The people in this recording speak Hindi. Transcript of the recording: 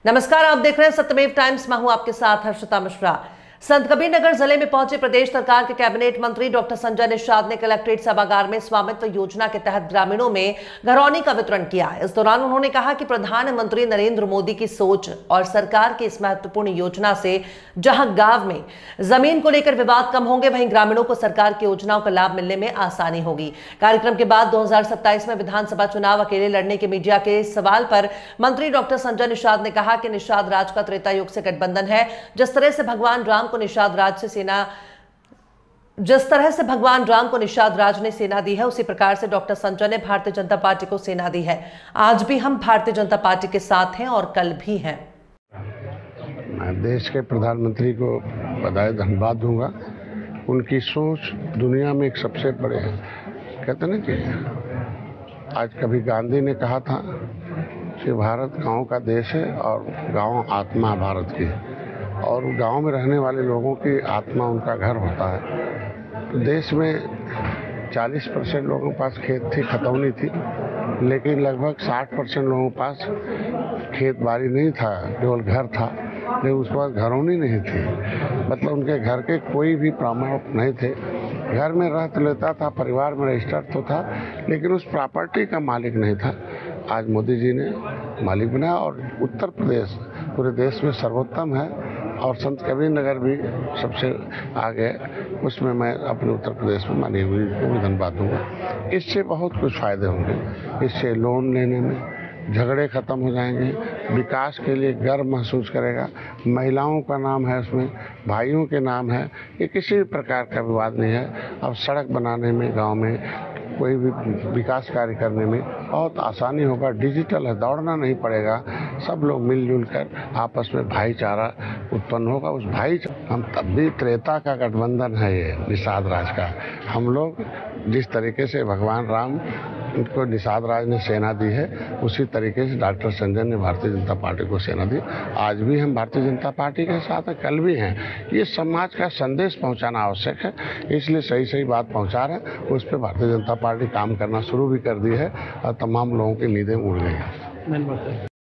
नमस्कार, आप देख रहे हैं सत्यमेव टाइम्स। मैं हूं आपके साथ हर्षिता मिश्रा। संतकबीरनगर जिले में पहुंचे प्रदेश सरकार के कैबिनेट मंत्री डॉक्टर संजय निषाद ने कलेक्ट्रेट सभागार में स्वामित्व योजना के तहत ग्रामीणों में घरौनी का वितरण किया। इस दौरान उन्होंने कहा कि प्रधानमंत्री नरेंद्र मोदी की सोच और सरकार की इस महत्वपूर्ण योजना से जहां गांव में जमीन को लेकर विवाद कम होंगे, वहीं ग्रामीणों को सरकार की योजनाओं का लाभ मिलने में आसानी होगी। कार्यक्रम के बाद 2027 में विधानसभा चुनाव अकेले लड़ने के मीडिया के सवाल पर मंत्री डॉक्टर संजय निषाद ने कहा कि निषाद राज का त्रेता युग से गठबंधन है। जिस तरह से भगवान राम को निषाद राज ने सेना दी है, उसी प्रकार से डॉक्टर संजय ने भारतीय जनता पार्टी को सेना दी है। आज भी हम भारतीय जनता पार्टी के साथ हैं और कल भी हैं। मैं देश के प्रधानमंत्री को बधाई धन्यवाद दूंगा। उनकी सोच दुनिया में एक सबसे बड़े कहते ना कि आज कभी गांधी ने कहा था कि भारत गांव का देश है और गांव आत्मा भारत की है, और गांव में रहने वाले लोगों की आत्मा उनका घर होता है। तो देश में 40% लोगों के पास खेत थी, खतौनी थी, लेकिन लगभग 60% लोगों के पास खेत बाड़ी नहीं था, केवल घर था, लेकिन उसके पास घरौनी नहीं थी। मतलब उनके घर के कोई भी प्रमाण नहीं थे। घर में रह तो लेता था, परिवार में रजिस्टर्ड तो था, लेकिन उस प्रॉपर्टी का मालिक नहीं था। आज मोदी जी ने मालिक बनाया और उत्तर प्रदेश पूरे देश में सर्वोत्तम है और संत कबीर नगर भी सबसे आगे। उसमें मैं अपने उत्तर प्रदेश में मानी हुई को भी धन्यवाद दूंगा। इससे बहुत कुछ फायदे होंगे। इससे लोन लेने में झगड़े खत्म हो जाएंगे, विकास के लिए गर्व महसूस करेगा। महिलाओं का नाम है उसमें, भाइयों के नाम है, ये किसी भी प्रकार का विवाद नहीं है। अब सड़क बनाने में, गांव में कोई भी विकास कार्य करने में बहुत आसानी होगा। डिजिटल है, दौड़ना नहीं पड़ेगा। सब लोग मिलजुल कर आपस में भाईचारा उत्पन्न होगा। उस हम तब भी त्रेता का गठबंधन है ये निषाद राज का। हम लोग जिस तरीके से भगवान राम उनको निषाद राज ने सेना दी है, उसी तरीके से डॉक्टर संजय ने भारतीय जनता पार्टी को सेना दी। आज भी हम भारतीय जनता पार्टी के साथ हैं, कल भी हैं। ये समाज का संदेश पहुंचाना आवश्यक है, इसलिए सही सही बात पहुंचा रहे हैं। उस पर भारतीय जनता पार्टी काम करना शुरू भी कर दी है और तमाम लोगों की नींदें उड़ गई हैं।